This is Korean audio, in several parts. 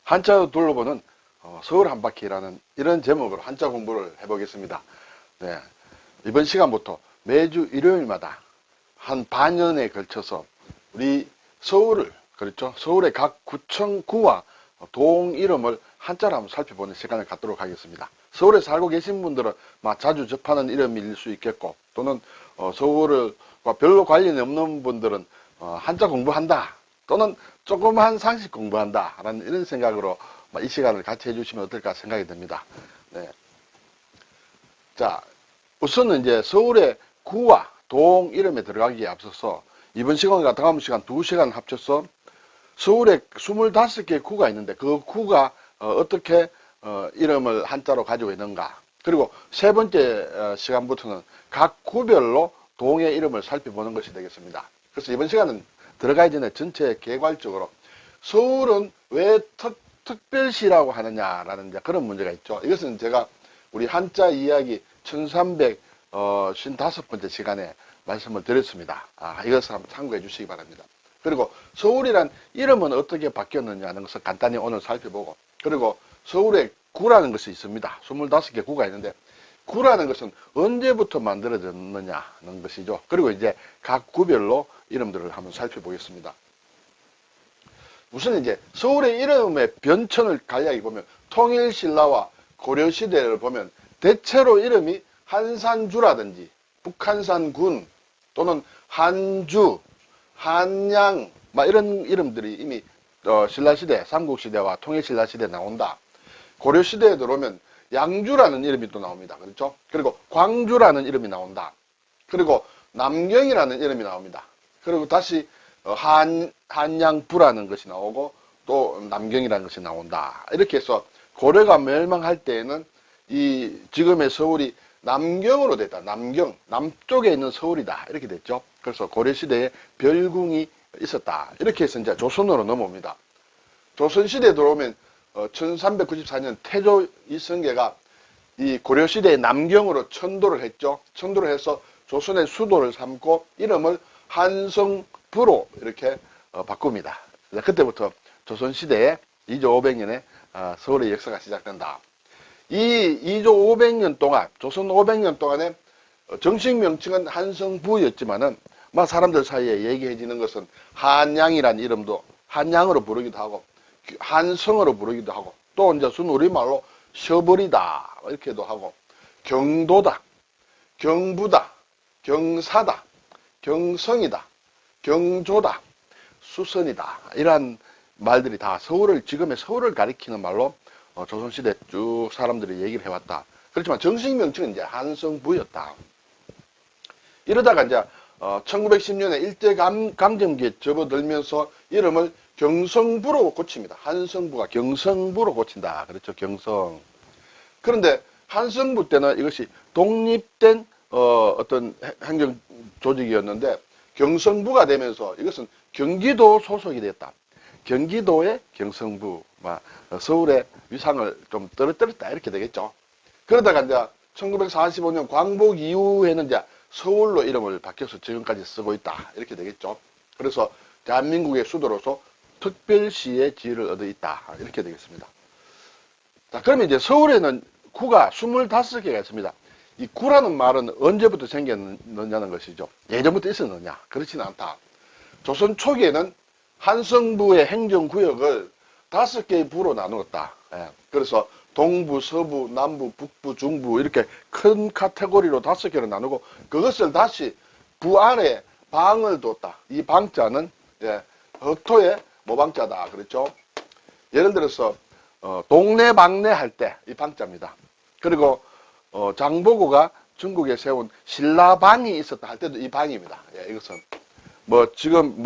한자로 둘러보는 서울 한 바퀴라는 이런 제목으로 한자 공부를 해보겠습니다. 네, 이번 시간부터 매주 일요일마다 한 반년에 걸쳐서 우리 서울을, 그렇죠? 서울의 각 구청, 구와 동 이름을 한자로 한번 살펴보는 시간을 갖도록 하겠습니다. 서울에 살고 계신 분들은 자주 접하는 이름일 수 있겠고, 또는 서울과 별로 관련이 없는 분들은 한자 공부한다, 또는 조그마한 상식 공부한다 라는 이런 생각으로 이 시간을 같이 해주시면 어떨까 생각이 듭니다. 네. 자, 우선은 이제 서울의 구와 동 이름에 들어가기에 앞서서 이번 시간과 다음 시간 2시간 합쳐서 서울에 25개의 구가 있는데 그 구가 어떻게 이름을 한자로 가지고 있는가, 그리고 세 번째 시간부터는 각 구별로 동의 이름을 살펴보는 것이 되겠습니다. 그래서 이번 시간은 들어가기 전에 전체 개괄적으로 서울은 왜 특별시라고 하느냐라는 그런 문제가 있죠. 이것은 제가 우리 한자 이야기 1355번째 시간에 말씀을 드렸습니다. 이것을 한번 참고해 주시기 바랍니다. 그리고 서울이란 이름은 어떻게 바뀌었느냐는 것을 간단히 오늘 살펴보고, 그리고 서울에 구라는 것이 있습니다. 25개 구가 있는데 구라는 것은 언제부터 만들어졌느냐는 것이죠. 그리고 이제 각 구별로 이름들을 한번 살펴보겠습니다. 우선 이제 서울의 이름의 변천을 간략히 보면 통일신라와 고려시대를 보면 대체로 이름이 한산주라든지 북한산군 또는 한주, 한양 이런 이름들이 이미 신라시대, 삼국시대와 통일신라시대에 나온다. 고려시대에 들어오면 양주라는 이름이 또 나옵니다. 그렇죠? 그리고 광주라는 이름이 나온다. 그리고 남경이라는 이름이 나옵니다. 그리고 다시 한양부라는 것이 나오고 또 남경이라는 것이 나온다. 이렇게 해서 고려가 멸망할 때에는 이 지금의 서울이 남경으로 됐다. 남경, 남쪽에 있는 서울이다. 이렇게 됐죠. 그래서 고려시대에 별궁이 있었다. 이렇게 해서 이제 조선으로 넘어옵니다. 조선시대에 들어오면 1394년 태조 이성계가 이 고려시대의 남경으로 천도를 했죠. 천도를 해서 조선의 수도를 삼고 이름을 한성부로 이렇게 바꿉니다. 그때부터 조선시대의 2조 500년에 서울의 역사가 시작된다. 이 2조 500년 동안, 조선 500년 동안에 정식 명칭은 한성부였지만은 사람들 사이에 얘기해지는 것은 한양이라는 이름도 한양으로 부르기도 하고 한성으로 부르기도 하고 또 이제 순우리말로 셔버리다 이렇게도 하고 경도다, 경부다, 경사다, 경성이다, 경조다, 수선이다, 이러한 말들이 다 지금의 서울을 가리키는 말로 조선시대 쭉 사람들이 얘기를 해왔다. 그렇지만 정식 명칭은 이제 한성부였다. 이러다가 이제 1910년에 일제강점기에 접어들면서 이름을 경성부로 고칩니다. 한성부가 경성부로 고친다. 그렇죠. 경성. 그런데 한성부 때는 이것이 독립된 어떤 행정 조직이었는데 경성부가 되면서 이것은 경기도 소속이 됐다. 경기도의 경성부, 서울의 위상을 좀 떨어뜨렸다 이렇게 되겠죠. 그러다가 이제 1945년 광복 이후에는 이제 서울로 이름을 바뀌어서 지금까지 쓰고 있다 이렇게 되겠죠. 그래서 대한민국의 수도로서 특별시의 지위를 얻어 있다 이렇게 되겠습니다. 자, 그러면 이제 서울에는 구가 25개가 있습니다. 이 구라는 말은 언제부터 생겼느냐는 것이죠. 예전부터 있었느냐? 그렇지는 않다. 조선 초기에는 한성부의 행정구역을 5개의 부로 나누었다. 그래서 동부, 서부, 남부, 북부, 중부 이렇게 큰 카테고리로 5개로 나누고 그것을 다시 부 안에 방을 뒀다. 이 방자는 흑토의 모방자다. 그렇죠? 예를 들어서 동네 방네 할 때 이 방자입니다. 그리고 장보고가 중국에 세운 신라방이 있었다 할 때도 이 방입니다. 이것은 지금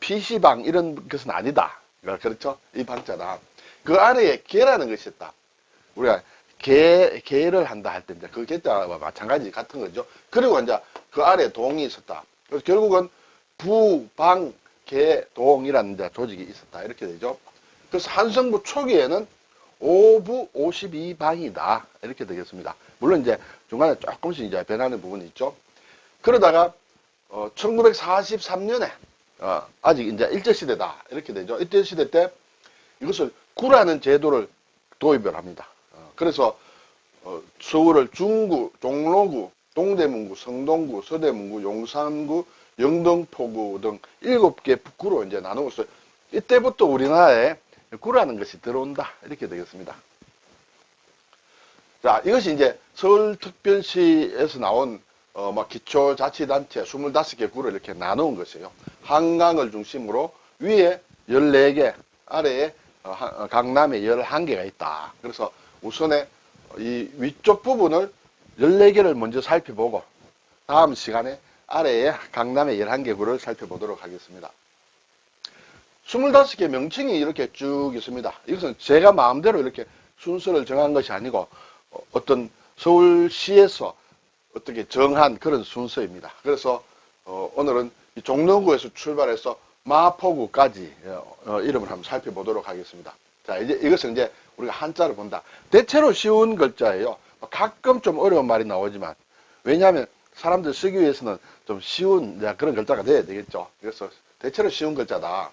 PC방 이런 것은 아니다. 그렇죠? 이 방자다. 그 안에 개라는 것이 있다. 우리가 개를 한다 할 때 이제 그 개자와 마찬가지 같은 거죠. 그리고 이제 그 아래 동이 있었다. 그래서 결국은 부, 방, 개, 동이라는 이제 조직이 있었다. 이렇게 되죠. 그래서 한성부 초기에는 5부 52방이다. 이렇게 되겠습니다. 물론 이제 중간에 조금씩 이제 변하는 부분이 있죠. 그러다가 1943년에 아직 이제 일제시대다. 이렇게 되죠. 일제시대 때 이것을 구라는 제도를 도입을 합니다. 그래서 서울을 중구, 종로구, 동대문구, 성동구, 서대문구, 용산구, 영등포구 등 7개 구로 이제 나누고 있어요. 이때부터 우리나라에 구라는 것이 들어온다. 이렇게 되겠습니다. 자, 이것이 이제 서울특별시에서 나온 기초자치단체 25개 구를 이렇게 나누은 것이에요. 한강을 중심으로 위에 14개, 아래에 강남에 11개가 있다. 그래서 우선에 이 위쪽 부분을 14개를 먼저 살펴보고 다음 시간에 아래에 강남의 11개 구를 살펴보도록 하겠습니다. 25개 명칭이 이렇게 쭉 있습니다. 이것은 제가 마음대로 이렇게 순서를 정한 것이 아니고 어떤 서울시에서 어떻게 정한 그런 순서입니다. 그래서 오늘은 이 종로구에서 출발해서 마포구까지 이름을 한번 살펴보도록 하겠습니다. 자, 이제 이것은 이제 우리가 한자를 본다. 대체로 쉬운 글자예요. 가끔 좀 어려운 말이 나오지만 왜냐하면 사람들 쓰기 위해서는 좀 쉬운 그런 글자가 돼야 되겠죠. 그래서 대체로 쉬운 글자다.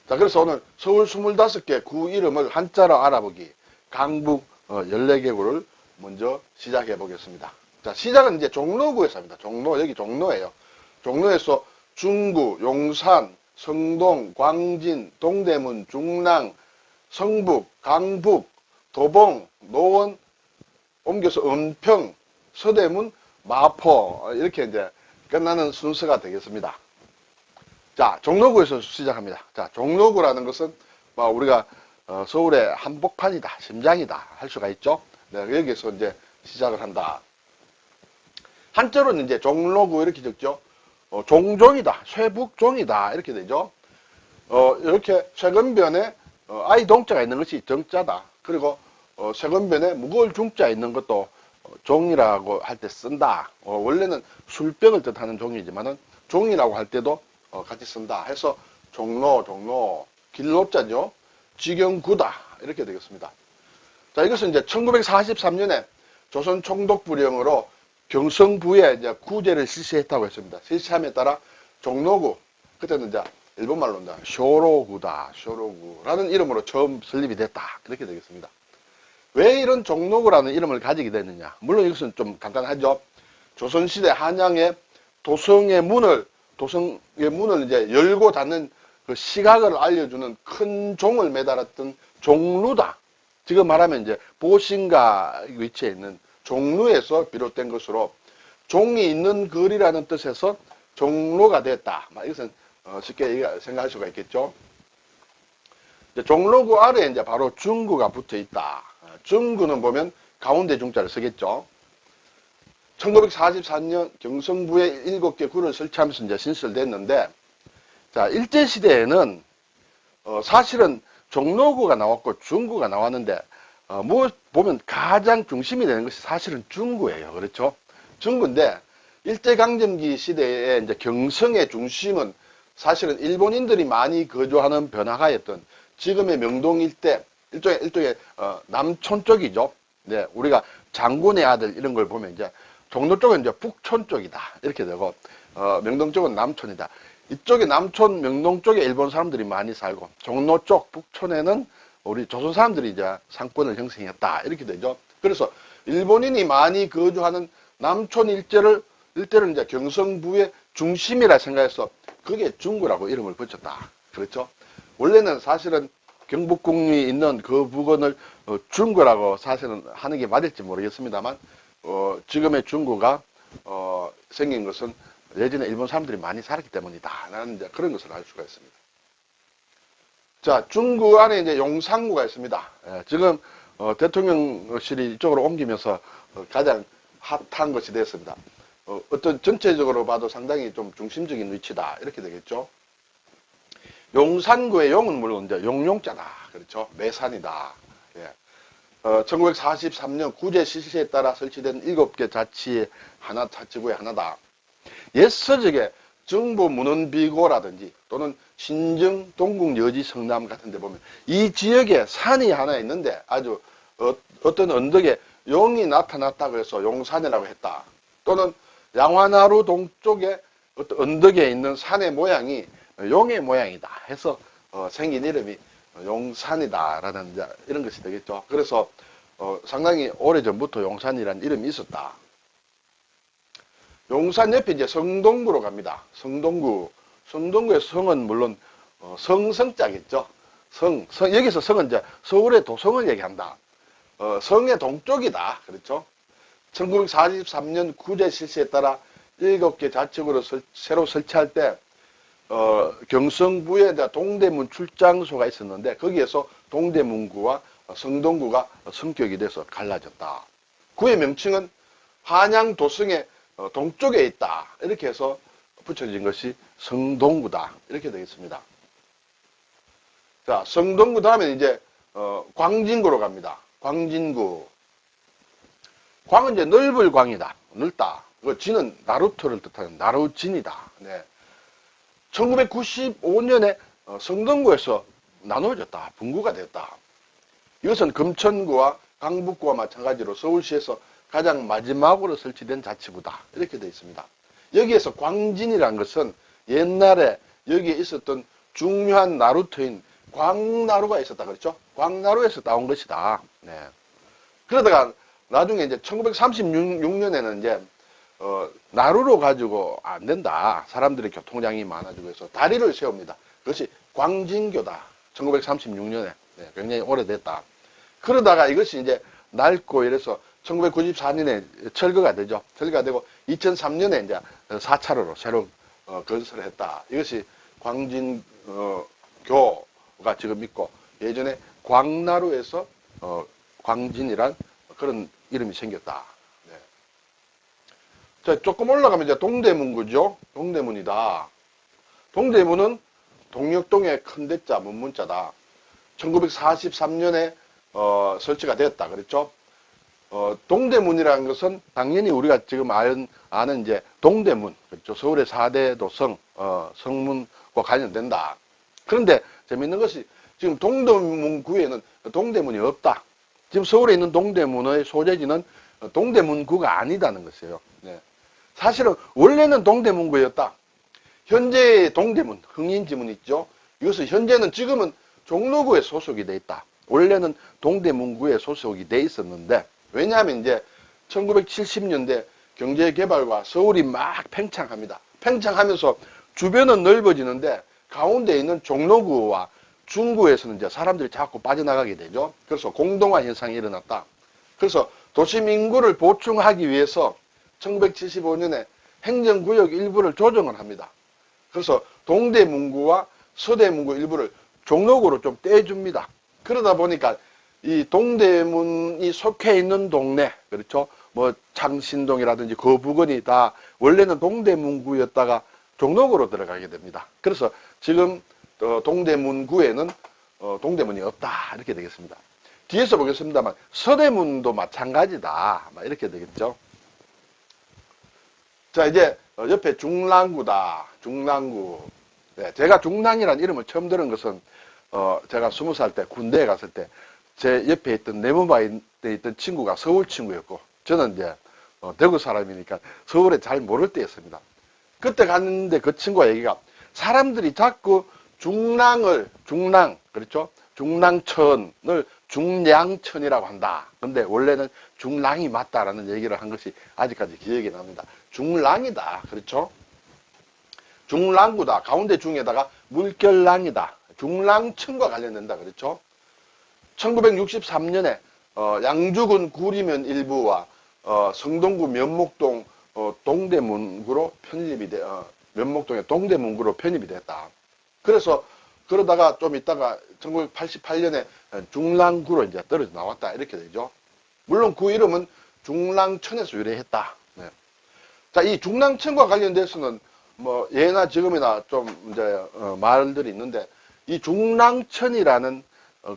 자, 그래서 오늘 서울 25개 구 이름을 한자로 알아보기 강북 14개 구를 먼저 시작해 보겠습니다. 자, 시작은 이제 종로구에서 합니다. 종로, 여기 종로예요. 종로에서 중구, 용산, 성동, 광진, 동대문, 중랑, 성북, 강북, 도봉, 노원, 옮겨서 은평, 서대문, 마포 이렇게 이제 끝나는 순서가 되겠습니다. 자, 종로구에서 시작합니다. 자, 종로구라는 것은 우리가 서울의 한복판이다, 심장이다 할 수가 있죠. 네, 여기서 이제 시작을 한다. 한자로는 이제 종로구 이렇게 적죠. 종종이다, 쇠북종이다 이렇게 되죠. 이렇게 쇠건변에 아이 동자가 있는 것이 정자다. 그리고 쇠건변에 무거울 중자 있는 것도 종이라고 할 때 쓴다. 원래는 술병을 뜻하는 종이지만은 종이라고 할 때도 같이 쓴다 해서 종로, 길로자죠. 직영구다 이렇게 되겠습니다. 자, 이것은 이제 1943년에 조선 총독부령으로 경성부에 이제 구제를 실시했다고 했습니다. 실시함에 따라 종로구, 그때는 이제 일본말로 이제 쇼로구라는 이름으로 처음 설립이 됐다. 이렇게 되겠습니다. 왜 이런 종로구라는 이름을 가지게 됐느냐? 물론 이것은 좀 간단하죠. 조선시대 한양의 도성의 문을 이제 열고 닫는 그 시각을 알려주는 큰 종을 매달았던 종루다. 지금 말하면 이제 보신가 위치에 있는 종루에서 비롯된 것으로 종이 있는 거리라는 뜻에서 종로가 됐다. 이것은 쉽게 생각할 수가 있겠죠. 종로구 아래에 이제 바로 중구가 붙어 있다. 중구는 보면 가운데 중자를 쓰겠죠. 1944년 경성부에 7개 구를 설치하면서 이제 신설됐는데, 자, 일제시대에는 사실은 종로구가 나왔고 중구가 나왔는데, 보면 가장 중심이 되는 것이 사실은 중구예요. 그렇죠? 중구인데, 일제강점기 시대에 이제 경성의 중심은 사실은 일본인들이 많이 거주하는 번화가였던 지금의 명동 일대, 일종의 남촌 쪽이죠. 네, 우리가 장군의 아들 이런 걸 보면 이제 종로 쪽은 이제 북촌 쪽이다. 이렇게 되고, 명동 쪽은 남촌이다. 이쪽에 남촌, 명동 쪽에 일본 사람들이 많이 살고, 종로 쪽, 북촌에는 우리 조선 사람들이 이제 상권을 형성했다. 이렇게 되죠. 그래서 일본인이 많이 거주하는 남촌 일대를 이제 경성부의 중심이라 생각해서 그게 중구라고 이름을 붙였다. 그렇죠? 원래는 사실은 경북궁이 있는 그 부근을 중구라고 사실은 하는 게 맞을지 모르겠습니다만, 지금의 중구가 생긴 것은 예전에 일본 사람들이 많이 살았기 때문이다. 라는 이제 그런 것을 알 수가 있습니다. 자, 중구 안에 이제 용산구가 있습니다. 지금 대통령실이 이쪽으로 옮기면서 가장 핫한 것이 됐습니다. 어떤 전체적으로 봐도 상당히 좀 중심적인 위치다. 이렇게 되겠죠. 용산구의 용은 물론 이제 용용자다. 그렇죠. 매산이다. 예. 1943년 구제 실시에 따라 설치된 7개 자치구의 하나다. 옛 서적에 정부 문헌비고라든지 또는 신정, 동국, 여지, 성남 같은 데 보면 이 지역에 산이 하나 있는데 아주 어떤 언덕에 용이 나타났다고 해서 용산이라고 했다. 또는 양화나루 동쪽에 어떤 언덕에 있는 산의 모양이 용의 모양이다 해서 생긴 이름이 용산이다라는 이제 이런 것이 되겠죠. 그래서 상당히 오래전부터 용산이라는 이름이 있었다. 용산 옆에 이제 성동구로 갑니다. 성동구. 성동구의 성은 물론 성자겠죠. 여기서 성은 이제 서울의 도성을 얘기한다. 성의 동쪽이다. 그렇죠. 1943년 구제 실시에 따라 7개 자치구를 새로 설치할 때 경성부에 동대문 출장소가 있었는데 거기에서 동대문구와 성동구가 성격이 돼서 갈라졌다. 구의 명칭은 한양 도성의 동쪽에 있다. 이렇게 해서 붙여진 것이 성동구다. 이렇게 되겠습니다. 자, 성동구 다음에 이제 광진구로 갑니다. 광진구. 광은 이제 넓을 광이다. 넓다. 진은 나루토를 뜻하는 나루진이다. 네. 1995년에 성동구에서 나누어졌다. 분구가 됐다. 이것은 금천구와 강북구와 마찬가지로 서울시에서 가장 마지막으로 설치된 자치구다. 이렇게 되어 있습니다. 여기에서 광진이라는 것은 옛날에 여기에 있었던 중요한 나루터인 광나루가 있었다. 그렇죠? 광나루에서 나온 것이다. 네. 그러다가 나중에 이제 1936년에는 이제 나루로 가지고 안 된다. 사람들의 교통량이 많아지고 해서 다리를 세웁니다. 그것이 광진교다. 1936년에. 네, 굉장히 오래됐다. 그러다가 이것이 이제 낡고 이래서 1994년에 철거가 되죠. 철거가 되고 2003년에 이제 4차로로 새로 건설을 했다. 이것이 광진교가 지금 있고 예전에 광나루에서 광진이란 그런 이름이 생겼다. 네. 자, 조금 올라가면 이제 동대문구죠. 동대문이다. 동대문은 동력동의 큰 대자 문문자다. 1943년에 설치가 되었다. 그랬죠? 동대문이라는 것은 당연히 우리가 지금 아는 이제 동대문, 그렇죠? 서울의 4대 도성, 성문과 관련된다. 그런데 재밌는 것이 지금 동대문구에는 동대문이 없다. 지금 서울에 있는 동대문의 소재지는 동대문구가 아니다는 것이에요. 네. 사실은 원래는 동대문구였다. 현재의 동대문, 흥인지문 있죠? 이것은 현재는 지금은 종로구에 소속이 돼 있다. 원래는 동대문구에 소속이 돼 있었는데 왜냐하면 이제 1970년대 경제개발과 서울이 막 팽창합니다. 팽창하면서 주변은 넓어지는데 가운데 있는 종로구와 중구에서는 이제 사람들이 자꾸 빠져나가게 되죠. 그래서 공동화 현상이 일어났다. 그래서 도심 인구를 보충하기 위해서 1975년에 행정구역 일부를 조정을 합니다. 그래서 동대문구와 서대문구 일부를 종로구로 좀 떼줍니다. 그러다 보니까 이 동대문이 속해 있는 동네, 그렇죠? 뭐 창신동이라든지 거부근이 다 원래는 동대문구였다가 종로구로 들어가게 됩니다. 그래서 지금 동대문구에는 동대문이 없다. 이렇게 되겠습니다. 뒤에서 보겠습니다만 서대문도 마찬가지다. 이렇게 되겠죠. 자, 이제 옆에 중랑구다. 중랑구. 네, 제가 중랑이라는 이름을 처음 들은 것은 제가 20살 때 군대에 갔을 때 제 옆에 있던 네모바에 있던 친구가 서울 친구였고 저는 이제 대구 사람이니까 서울에 잘 모를 때였습니다. 그때 갔는데 그 친구가 얘기가 사람들이 자꾸 중랑, 그렇죠? 중랑천을 중량천이라고 한다. 근데 원래는 중랑이 맞다라는 얘기를 한 것이 아직까지 기억이 납니다. 중랑이다. 그렇죠? 중랑구다. 가운데 중에다가 물결랑이다. 중랑천과 관련된다. 그렇죠? 1963년에 양주군 구리면 일부와 성동구 면목동 동대문구로 편입이 면목동의 동대문구로 편입이 됐다. 그래서 그러다가 좀 있다가 1988년에 중랑구로 이제 떨어져 나왔다. 이렇게 되죠. 물론 그 이름은 중랑천에서 유래했다. 네. 자, 이 중랑천과 관련돼서는 뭐 예나 지금이나 좀 이제 말들이 있는데 이 중랑천이라는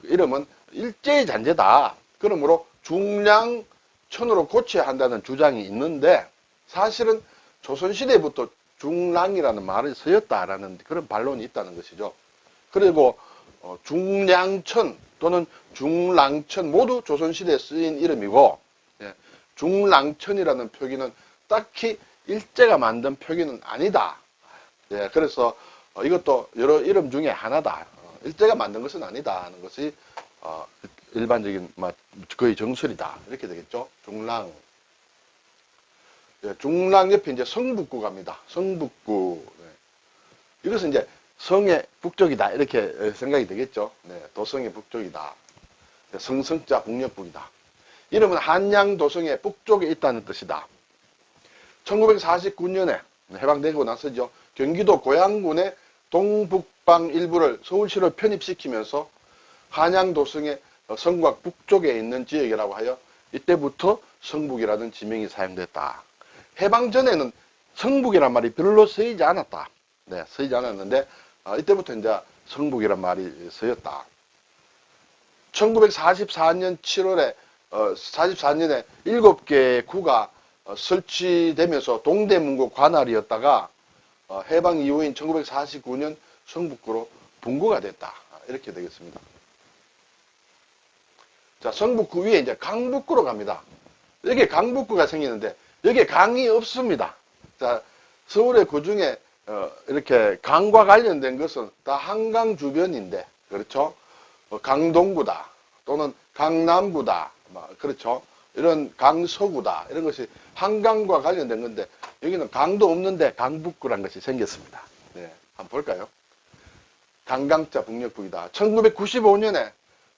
이름은 일제의 잔재다. 그러므로 중량천으로 고쳐야 한다는 주장이 있는데 사실은 조선시대부터 중랑이라는 말을 쓰였다라는 그런 반론이 있다는 것이죠. 그리고 중량천 또는 중랑천 모두 조선시대에 쓰인 이름이고 중랑천이라는 표기는 딱히 일제가 만든 표기는 아니다. 그래서 이것도 여러 이름 중에 하나다. 일제가 만든 것은 아니다 하는 것이 일반적인 거의 정설이다. 이렇게 되겠죠. 중랑. 예, 중랑 옆에 이제 성북구 갑니다. 성북구. 네. 이것은 이제 성의 북쪽이다. 이렇게 생각이 되겠죠. 네, 도성의 북쪽이다. 성성자 북녘북이다. 이름은 한양도성의 북쪽에 있다는 뜻이다. 1949년에 해방되고 나서죠. 경기도 고양군의 동북방 일부를 서울시로 편입시키면서 한양도성의 성곽 북쪽에 있는 지역이라고 하여 이때부터 성북이라는 지명이 사용됐다. 해방 전에는 성북이란 말이 별로 쓰이지 않았다. 네, 쓰이지 않았는데 이때부터 이제 성북이란 말이 쓰였다. 1944년 7월에 44년에 7개의 구가 설치되면서 동대문구 관할이었다가 해방 이후인 1949년 성북구로 분구가 됐다. 이렇게 되겠습니다. 자, 성북구 위에 이제 강북구로 갑니다. 여기에 강북구가 생기는데 여기에 강이 없습니다. 자, 서울의 구중에 이렇게 강과 관련된 것은 다 한강 주변인데, 그렇죠? 강동구다 또는 강남구다, 그렇죠? 이런 강서구다 이런 것이 한강과 관련된 건데 여기는 강도 없는데 강북구란 것이 생겼습니다. 네, 한번 볼까요? 강강자 북녘북이다. 1995년에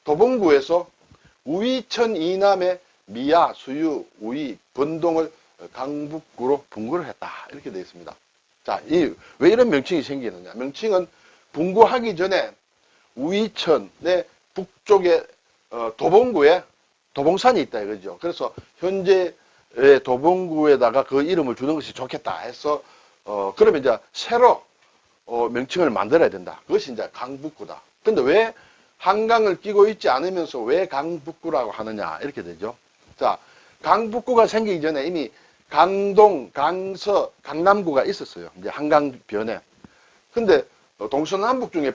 도봉구에서 우이천 이남의 미야, 수유, 우이, 번동을 강북구로 분구를 했다. 이렇게 되어 있습니다. 자, 왜 이런 명칭이 생기느냐? 명칭은 분구하기 전에 우이천의 북쪽에 도봉구에 도봉산이 있다 이거죠. 그래서 현재의 도봉구에다가 그 이름을 주는 것이 좋겠다 해서 그러면 이제 새로 명칭을 만들어야 된다. 그것이 이제 강북구다. 근데 왜 한강을 끼고 있지 않으면서 왜 강북구라고 하느냐 이렇게 되죠. 자, 강북구가 생기기 전에 이미 강동, 강서, 강남구가 있었어요. 이제 한강변에. 근데 동서남북 중에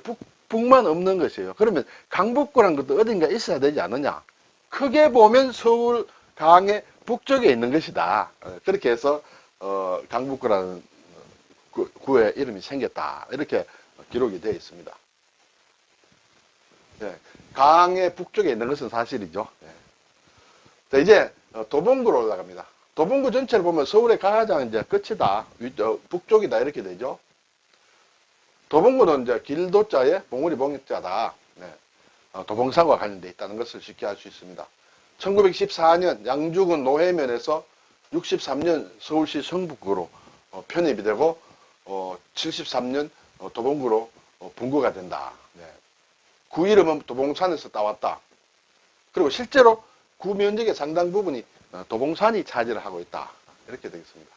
북만 없는 것이에요. 그러면 강북구란 것도 어딘가 있어야 되지 않느냐. 크게 보면 서울 강의 북쪽에 있는 것이다. 그렇게 해서 강북구라는 구의 이름이 생겼다. 이렇게 기록이 되어 있습니다. 네, 강의 북쪽에 있는 것은 사실이죠. 네. 자, 이제 도봉구로 올라갑니다. 도봉구 전체를 보면 서울의 가장 이제 끝이다. 북쪽이다. 이렇게 되죠. 도봉구는 이제 길도자에 봉우리 봉자다. 네. 도봉산과 관련되어 있다는 것을 쉽게 알 수 있습니다. 1914년 양주군 노회면에서 63년 서울시 성북구로 편입이 되고 73년 도봉구로 분구가 된다. 네. 구 이름은 도봉산에서 따왔다. 그리고 실제로 구 면적의 상당 부분이 도봉산이 차지를 하고 있다. 이렇게 되겠습니다.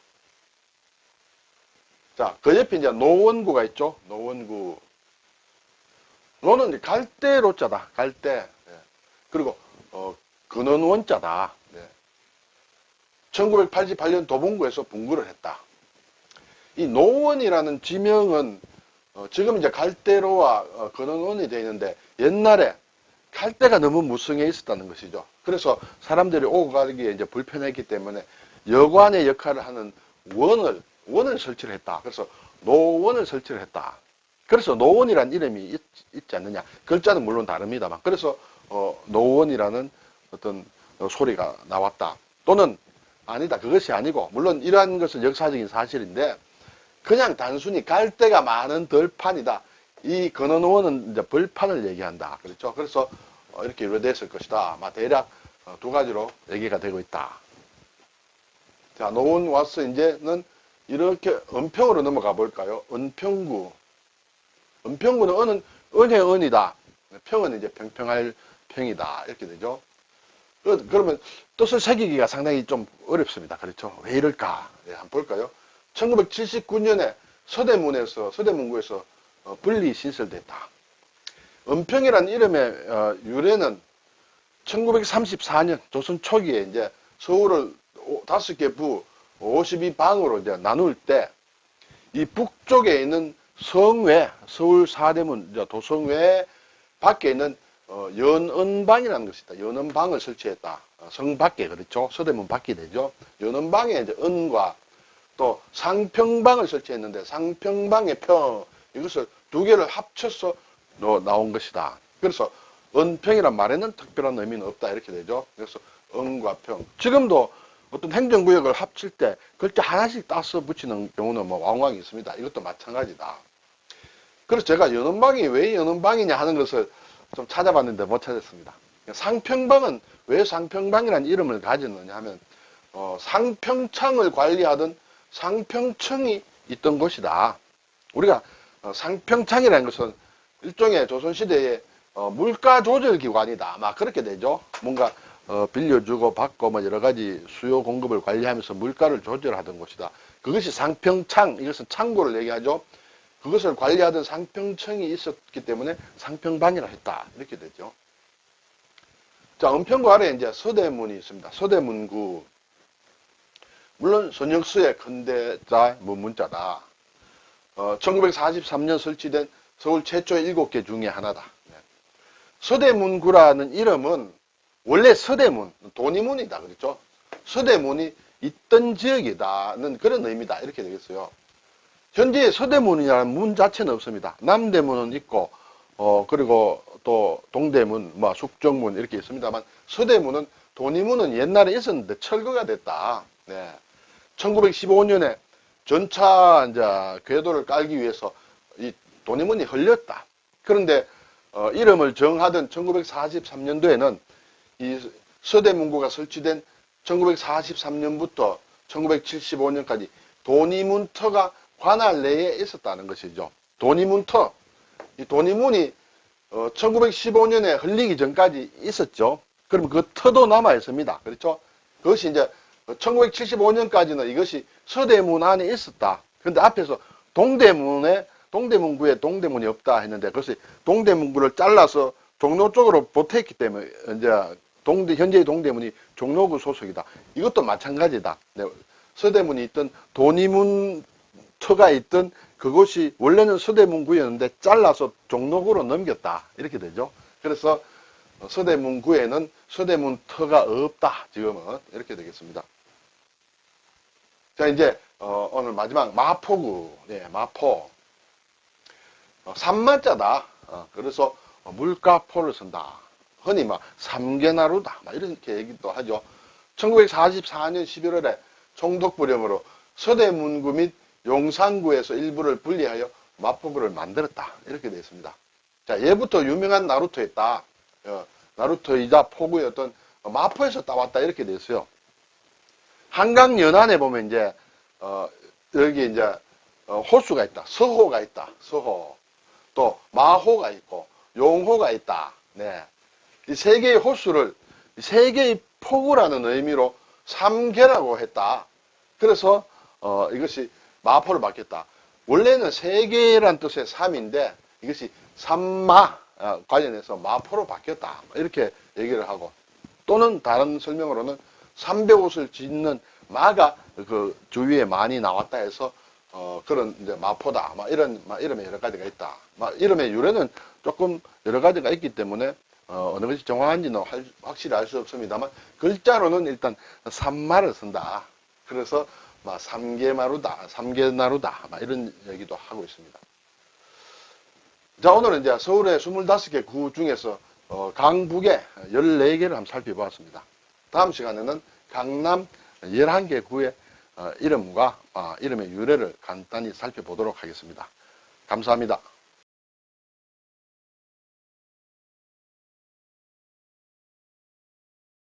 자, 그 옆에 이제 노원구가 있죠. 노원구. 노는 이제 갈대로자다. 갈대. 네. 그리고 근원원자다. 네. 1988년 도봉구에서 분구를 했다. 이 노원이라는 지명은 지금 이제 갈대로와 근원원이 되어 있는데 옛날에 갈대가 너무 무성해 있었다는 것이죠. 그래서 사람들이 오고 가기에 이제 불편했기 때문에 여관의 역할을 하는 원을 설치를 했다. 그래서 노원을 설치를 했다. 그래서 노원이라는 이름이 있지 않느냐. 글자는 물론 다릅니다만. 그래서 노원이라는 어떤 소리가 나왔다. 또는 아니다. 그것이 아니고 물론 이러한 것은 역사적인 사실인데 그냥 단순히 갈대가 많은 들판이다. 이 근원원은 이제 벌판을 얘기한다. 그렇죠? 그래서 이렇게 유래됐을 것이다. 대략 두 가지로 얘기가 되고 있다. 자, 노원 와서 이제는 이렇게 은평으로 넘어가 볼까요? 은평구. 은평구는 은은 은의 은이다. 평은 이제 평평할 평이다. 이렇게 되죠. 그러면 뜻을 새기기가 상당히 좀 어렵습니다. 그렇죠? 왜 이럴까? 네, 한번 볼까요? 1979년에 서대문구에서 분리 신설됐다. 은평이라는 이름의 유래는 1934년 조선 초기에 이제 서울을 5개 부 52방으로 이제 나눌 때 이 북쪽에 있는 성외, 서울 사대문 도성외 밖에 있는 연은방이라는 것이 있다. 연은방을 설치했다. 성 밖에, 그렇죠? 서대문 밖이 되죠. 연은방에 이제 은과 또 상평방을 설치했는데 상평방의 평, 이것을 두 개를 합쳐서 나온 것이다. 그래서 은평이란 말에는 특별한 의미는 없다. 이렇게 되죠. 그래서 은과 평. 지금도 어떤 행정구역을 합칠 때 글자 하나씩 따서 붙이는 경우는 뭐 왕왕 있습니다. 이것도 마찬가지다. 그래서 제가 연원방이 왜 연원방이냐 하는 것을 좀 찾아봤는데 못 찾았습니다. 상평방은 왜 상평방이라는 이름을 가졌느냐 하면 상평창을 관리하던 상평청이 있던 곳이다. 우리가 상평창이라는 것은 일종의 조선시대의 물가 조절 기관이다. 막 그렇게 되죠. 뭔가 빌려주고 받고 뭐 여러 가지 수요 공급을 관리하면서 물가를 조절하던 곳이다. 그것이 상평창, 이것은 창고를 얘기하죠. 그것을 관리하던 상평청이 있었기 때문에 상평방이라 했다. 이렇게 되죠. 자, 은평구 아래에 이제 서대문이 있습니다. 서대문구. 물론 선역수의 근대자 문문자다. 1943년 설치된 서울 최초의 7개 중에 하나다. 서대문구라는 이름은 원래 서대문, 돈이문이다. 그렇죠? 서대문이 있던 지역이다는 그런 의미다. 이렇게 되겠어요. 현재 서대문이라는 문 자체는 없습니다. 남대문은 있고, 그리고 또 동대문, 뭐 숙정문 이렇게 있습니다만 서대문은 돈이문은 옛날에 있었는데 철거가 됐다. 네. 1915년에 전차 이제 궤도를 깔기 위해서 이 돈이문이 흘렸다. 그런데 이름을 정하던 1943년도에는 이 서대문구가 설치된 1943년부터 1975년까지 돈이문터가 관할 내에 있었다는 것이죠. 돈이문터. 이 돈이문이 1915년에 흘리기 전까지 있었죠. 그럼 그 터도 남아 있습니다. 그렇죠? 그것이 이제 1975년까지는 이것이 서대문 안에 있었다. 그런데 앞에서 동대문구에 동대문이 없다 했는데 그것이 동대문구를 잘라서 종로 쪽으로 보탰기 때문에 이제 현재의 동대문이 종로구 소속이다. 이것도 마찬가지다. 네. 서대문이 있던 돈이문터가 있던 그곳이 원래는 서대문구였는데 잘라서 종로구로 넘겼다. 이렇게 되죠. 그래서 서대문구에는 서대문터가 없다. 지금은 이렇게 되겠습니다. 자, 이제 오늘 마지막 마포구. 네, 마포. 삼마자다. 그래서 물가포를 쓴다. 흔히 막 삼계나루다. 막 이렇게 얘기도 하죠. 1944년 11월에 총독부령으로 서대문구 및 용산구에서 일부를 분리하여 마포구를 만들었다. 이렇게 되어 있습니다. 자, 얘부터 유명한 나루토였다. 나루토이자 포구였던 마포에서 따왔다. 이렇게 되어 있어요. 한강 연안에 보면 이제 여기 이제 호수가 있다. 서호가 있다. 서호. 또 마호가 있고 용호가 있다. 네. 이 세 개의 호수를 세 개의 포구라는 의미로 삼계라고 했다. 그래서 이것이 마포를 바뀌었다. 원래는 세 개란 뜻의 삼인데 이것이 삼마 관련해서 마포로 바뀌었다. 이렇게 얘기를 하고 또는 다른 설명으로는 300옷을 짓는 마가 그 주위에 많이 나왔다 해서 그런 이제 마포다. 이런 이름에 여러 가지가 있다. 이름의 유래는 조금 여러 가지가 있기 때문에 어느 것이 정확한지는 확실히 알 수 없습니다만 글자로는 일단 삼마를 쓴다. 그래서 삼계마루다, 삼계나루다 이런 얘기도 하고 있습니다. 자, 오늘은 이제 서울의 25개 구 중에서 강북의 14개를 한번 살펴보았습니다. 다음 시간에는 강남 11개 구의 이름과 이름의 유래를 간단히 살펴보도록 하겠습니다. 감사합니다.